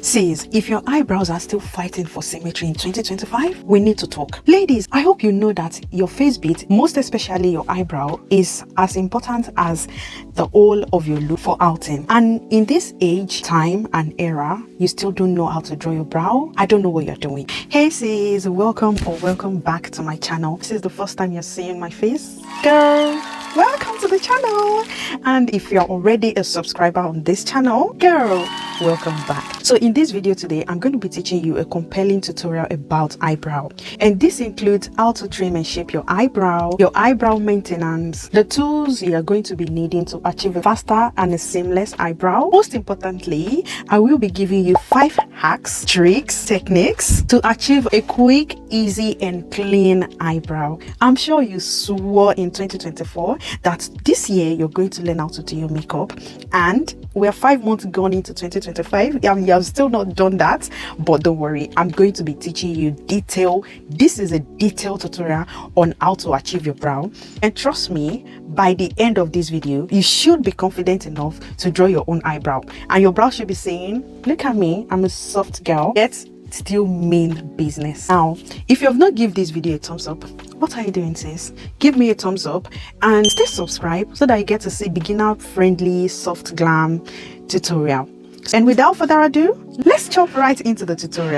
Says, if your eyebrows are still fighting for symmetry in 2025, we need to talk. Ladies, I hope you know that your face bit, most especially your eyebrow, is as important as the whole of your look for outing. And in this age, time, and era, you still don't know how to draw your brow. I don't know what you're doing. Hey sis, welcome or welcome back to my channel. This is the first time you're seeing my face, girl. Welcome to the channel. And if you're already a subscriber on this channel, girl, welcome back. So in this video today, I'm going to be teaching you a compelling tutorial about eyebrow, and this includes how to trim and shape your eyebrow maintenance, the tools you are going to be needing to achieve a faster and a seamless eyebrow. Most importantly, I will be giving you 5 hacks, tricks, techniques to achieve a quick, easy and clean eyebrow. I'm sure you swore in 2024 that this year you're going to learn how to do your makeup, and we're 5 months gone into 2025. You have still not done that, but don't worry, I'm going to be teaching you this is a detailed tutorial on how to achieve your brow, and trust me, by the end of this video you should be confident enough to draw your own eyebrow, and your brow should be saying, look at me, I'm a soft girl, yet still mean business. Now, if you have not given this video a thumbs up, what are you doing, sis? Give me a thumbs up and stay subscribed so that you get to see beginner friendly soft glam tutorial. And without further ado, let's jump right into the tutorial.